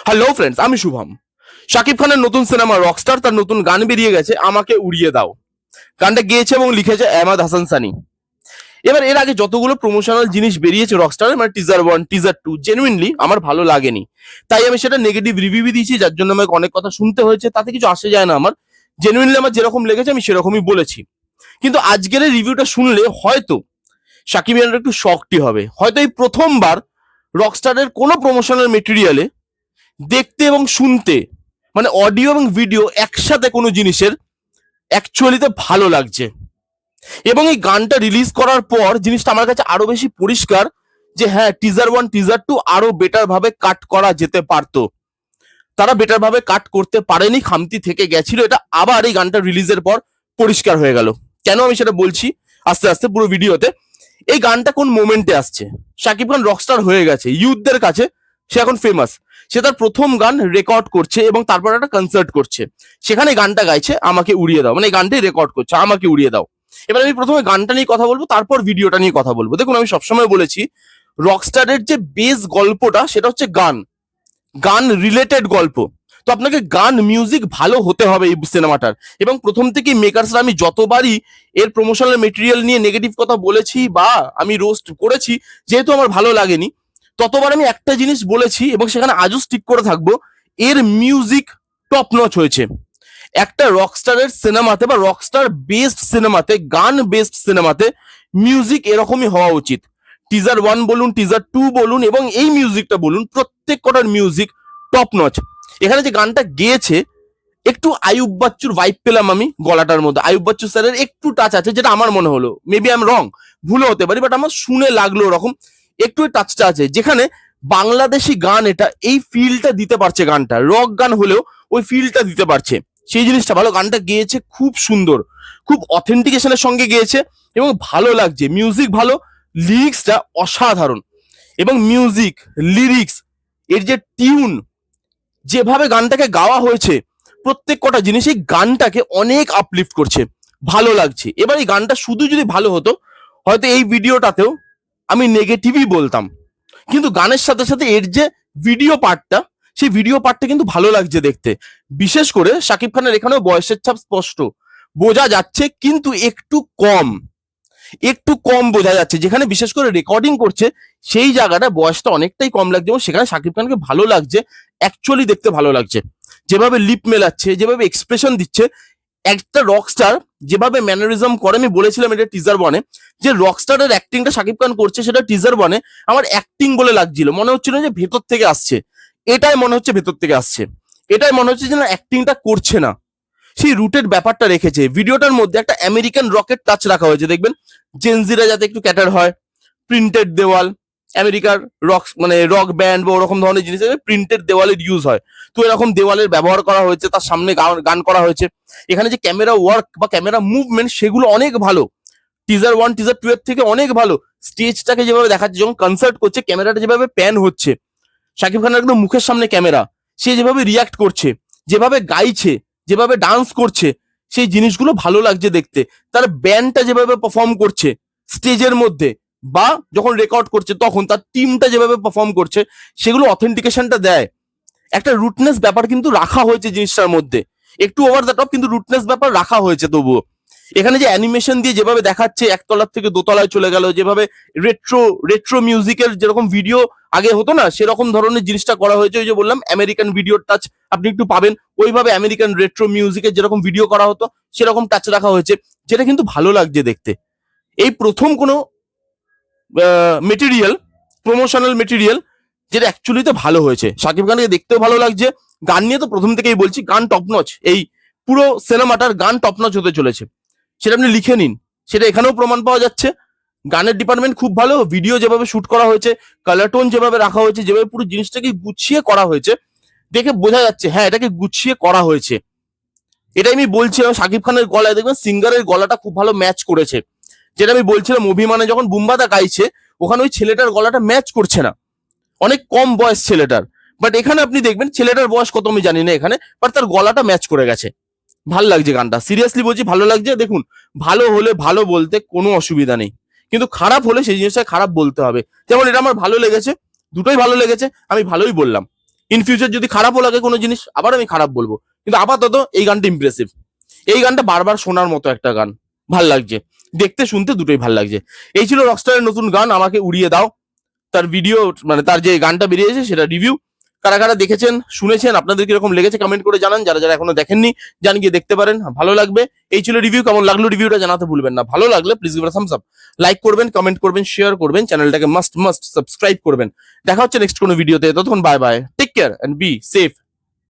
Hello friends, আমি শুভম। শাকিব খানের নতুন সিনেমা রকস্টার, তার নতুন গান বেরিয়ে গেছে, আমাকে উড়িয়ে দাও। গানটা গেয়েছে এবং লিখেছে আহমেদ হাসান সানি। এবার এর আগে যতগুলো প্রমোশনাল জিনিস বেরিয়েছে রকস্টারের, মানে টিজার 1, টিজার 2, জেনুইনলি আমার ভালো লাগেনি। তাই আমি সেটা নেগেটিভ রিভিউ দিয়েছি, যার জন্য আমাকে অনেক কথা শুনতে হয়েছে। তাতে কিছু আসে যায় না আমার। জেনুইনলি আমার যেরকম লেগেছে আমি সেরকমই বলেছি। কিন্তু আজকের এই রিভিউটা শুনলে হয়তো শাকিব খানের একটু শকটি হবে। হয়তো এই প্রথমবার রকস্টারের কোনো প্রমোশনাল মেটেরিয়ালে দেখতে এবং শুনতে, মানে অডিও এবং ভিডিও একসাথে কোনো জিনিসের অ্যাকচুয়ালিতে ভালো লাগছে। এবং এই গানটা রিলিজ করার পর জিনিসটা আমার কাছে আরো বেশি পরিষ্কার যে হ্যাঁ, টিজার 1, টিজার 2 আরো বেটার ভাবে কাট করা যেতে পারতো। তারা বেটার ভাবে কাট করতে পারেনি, খামতি থেকে গেছিল। এটা আবার এই গানটা রিলিজের পর পরিষ্কার হয়ে গেল। কেন আমি সেটা বলছি আস্তে আস্তে পুরো ভিডিওতে। এই গানটা কোন মোমেন্টে আসছে? শাকিব খান রকস্টার হয়ে গেছে, ইউথদের কাছে সে এখন ফেমাস। সে তার প্রথম গান রেকর্ড করছে এবং তারপর একটা কনসার্ট করছে, সেখানে গানটা গাইছে আমাকে উড়িয়ে দাও, মানে এই গানটাই রেকর্ড করছে আমাকে উড়িয়ে দাও। এবার আমি প্রথমে গানটা নিয়ে কথা বলবো, তারপর ভিডিওটা নিয়ে কথা বলবো। দেখুন, আমি সবসময় বলেছি রকস্টারের যে বেস গল্পটা সেটা হচ্ছে গান, গান রিলেটেড গল্প। তো আপনাকে গান মিউজিক ভালো হতে হবে এই সিনেমাটার। এবং প্রথম থেকে মেকার্সরা, আমি যতবারই এর প্রমোশনাল মেটেরিয়াল নিয়ে নেগেটিভ কথা বলেছি বা আমি রোস্ট করেছি, যেহেতু আমার ভালো লাগেনি, ততবার আমি একটা জিনিস বলেছি এবং সেখানে আজও স্টিক করে থাকবো, এর মিউজিক টপ নচ হয়েছে। একটা রকস্টারের সিনেমাতে বা রকস্টার বেসড সিনেমাতে, গান বেসড সিনেমাতে মিউজিক এরকমই হওয়া উচিত। টিজার 1 বলুন, টিজার 2 বলুন এবং এই মিউজিকটা বলুন, প্রত্যেক কটার মিউজিক টপ নচ। এখানে যে গানটা গেয়েছে, একটু আয়ুব বাচ্চুর ভাইব পেলাম আমি গলাটার মধ্যে। আয়ুব বাচ্চু স্যারের একটু টাচ আছে, যেটা আমার মনে হলো, মেবি আই এম রং, ভুলও হতে পারি, বাট আমার শুনে লাগলো ওরকম একটু টাচটা আছে। যেখানে বাংলাদেশি গান এটা এই ফিলটা দিতে পারছে, গানটা রক গান হলেও ওই ফিলটা দিতে পারছে, সেই জিনিসটা ভালো। গানটা গেয়েছে খুব সুন্দর, খুব অথেন্টিকেশনের সঙ্গে গেয়েছে এবং ভালো লাগছে। মিউজিক ভালো, লিরিক্সটা অসাধারণ। এবং মিউজিক, লিরিক্স, এর যে টিউন, যেভাবে গানটাকে গাওয়া হয়েছে, প্রত্যেক কটা জিনিস এই গানটাকে অনেক আপলিফট করছে, ভালো লাগছে। এবার এই গানটা শুধু যদি ভালো হতো, হয়তো এই ভিডিওটাতেও আমি নেগেটিভই বলতাম। কিন্তু গানের সাথে সাথে এর যে ভিডিও পার্টটা, সেই ভিডিও পার্টটা কিন্তু ভালো লাগছে দেখতে। বিশেষ করে শাকিব খানের এখানেও বয়সের ছাপ স্পষ্ট বোঝা যাচ্ছে, কিন্তু একটু কম, একটু কম বোঝা যাচ্ছে। যেখানে বিশেষ করে রেকর্ডিং করছে সেই জায়গাটা বয়সটা অনেকটাই কম লাগছে এবং সেখানে শাকিব খানকে ভালো লাগছে, অ্যাকচুয়ালি দেখতে ভালো লাগছে। যেভাবে লিপ মেলাচ্ছে, যেভাবে এক্সপ্রেশন দিচ্ছে, একটা রকস্টার যেভাবে ম্যানারিজম করে। আমি বলেছিলাম এটা টিজার 1-এ, যে রকস্টারের অ্যাক্টিংটা শাকিব খান করছে, সেটা টিজার 1-এ আমার অ্যাক্টিং বলে লাগছিল, মনে হচ্ছিল যে ভেতর থেকে আসছে। এটাই মনে হচ্ছে ভেতর থেকে আসছে, এটাই মনে হচ্ছে যে না, অ্যাক্টিংটা করছে না। সেই রুটের ব্যাপারটা রেখেছে। ভিডিওটার মধ্যে একটা আমেরিকান রকেট টাচ রাখা হয়েছে, দেখবেন জেনজিরা যাতে একটু ক্যাটার হয়। প্রিন্টেড দেওয়াল, আমেরিকার রক, মানে রক ব্যান্ড বা ওরকম ধরনের জিনিস প্রিন্টেড দেওয়ালের ইউজ হয়। তো এরকম দেওয়ালের ব্যবহার করা হয়েছে, তার সামনে গান করা হয়েছে। এখানে যে ক্যামেরা ওয়ার্ক বা ক্যামেরা মুভমেন্ট, সেগুলো অনেক ভালো, টিজার 1, টিজার 2 এর থেকে অনেক ভালো। স্টেজটাকে যেভাবে দেখাচ্ছে, যখন কনসার্ট করছে, ক্যামেরাটা যেভাবে প্যান হচ্ছে, শাকিব খানের একদম মুখের সামনে ক্যামেরা, সে যেভাবে রিয়াক্ট করছে, যেভাবে গাইছে, যেভাবে ডান্স করছে, সেই জিনিসগুলো ভালো লাগছে দেখতে। তার ব্যান্ডটা যেভাবে পারফর্ম করছে স্টেজের মধ্যে বা যখন রেকর্ড করছে, তখন তার টিমটা যেভাবে পারফর্ম করছে, সেগুলো অথেন্টিকেশনটা দেয়। একটা রুটনেস ব্যাপার কিন্তু রাখা হয়েছে জিনিসটার মধ্যে, একটু ওভার দ্য টপ, কিন্তু রুটনেস ব্যাপার রাখা হয়েছে তবুও। এখানে যে অ্যানিমেশন দিয়ে যেভাবে দেখাচ্ছে, একতলার থেকে দোতলায় চলে গেল, যেভাবে রেট্রো রেট্রো মিউজিকের যেরকম ভিডিও আগে হতো না, সেরকম ধরনের জিনিসটা করা হয়েছে। ওই যে বললাম আমেরিকান ভিডিও টাচ আপনি একটু পাবেন, ওইভাবে আমেরিকান রেট্রো মিউজিকের যেরকম ভিডিও করা হতো সেরকম টাচ রাখা হয়েছে, যেটা কিন্তু ভালো লাগছে দেখতে। এই প্রথম কোনো মেটেরিয়াল, প্রমোশনাল মেটেরিয়াল, যেটা অ্যাকচুয়ালিতে ভালো হয়েছে। শাকিব খানকে দেখতেও ভালো লাগছে। গান নিয়ে তো প্রথম থেকেই বলছি, গান টপনচ। এই পুরো সিনেমাটার গান টপনচ হতে চলেছে, সেটা আপনি লিখে নিন। সেটা এখানেও প্রমাণ পাওয়া যাচ্ছে। গানের ডিপার্টমেন্ট খুব ভালো, ভিডিও যেভাবে শুট করা হয়েছে, কালার টোন যেভাবে রাখা হয়েছে, যেভাবে পুরো জিনিসটাকে গুছিয়ে করা হয়েছে, দেখে বোঝা যাচ্ছে হ্যাঁ, এটাকে গুছিয়ে করা হয়েছে। এটাই আমি বলছিলাম, শাকিব খানের গলায় দেখবেন সিঙ্গারের গলাটা খুব ভালো ম্যাচ করেছে। যেটা আমি বলছিলাম, অভিমানে যখন বুম্বাদা গাইছে, ওখানে ওই ছেলেটার গলাটা ম্যাচ করছে না, অনেক কম বয়স ছেলেটার। বাট এখানে আপনি দেখবেন, ছেলেটার বয়স কত আমি জানি না এখানে, বাট তার গলাটা ম্যাচ করে গেছে। ভালো লাগছে গানটা, সিরিয়াসলি বলছি ভালো লাগছে। দেখুন, ভালো হলে ভালো বলতে কোনো অসুবিধা নেই, কিন্তু খারাপ হলে সেই জিনিসটা খারাপ বলতে হবে। যেমন এটা আমার ভালো লেগেছে, দুটোই ভালো লেগেছে, আমি ভালোই বললাম। ইন ফিউচার যদি খারাপও লাগে কোনো জিনিস আবার আমি খারাপ বলবো, কিন্তু আপাতত এই গানটা ইমপ্রেসিভ। এই গানটা বারবার শোনার মতো একটা গান, ভাল লাগছে, দেখতে শুনতে দুটোই ভাল লাগছে। এই ছিল রকস্টারের নতুন গান আমাকে উড়িয়ে দাও। তার ভিডিও মানে তার যে গানটা বেরিয়েছে সেটা রিভিউ, কারা কারা দেখেছেন শুনেছেন আপনাদের কিরকম লেগেছে কমেন্ট করে জানান। যারা যারা এখনো দেখেননি জান গিয়ে দেখতে পারেন, ভালো লাগবে। এই ছিল রিভিউ, কেমন লাগলো রিভিউটা জানাতে ভুলবেন না। ভালো লাগলে please give a Thums up, like করবেন, কমেন্ট করবেন, শেয়ার করবেন, চ্যানেলটাকে মাস্ট সাবস্ক্রাইব করবেন। দেখা হচ্ছে নেক্সট কোনো ভিডিওতে, ততক্ষণ bye bye, take care and be safe.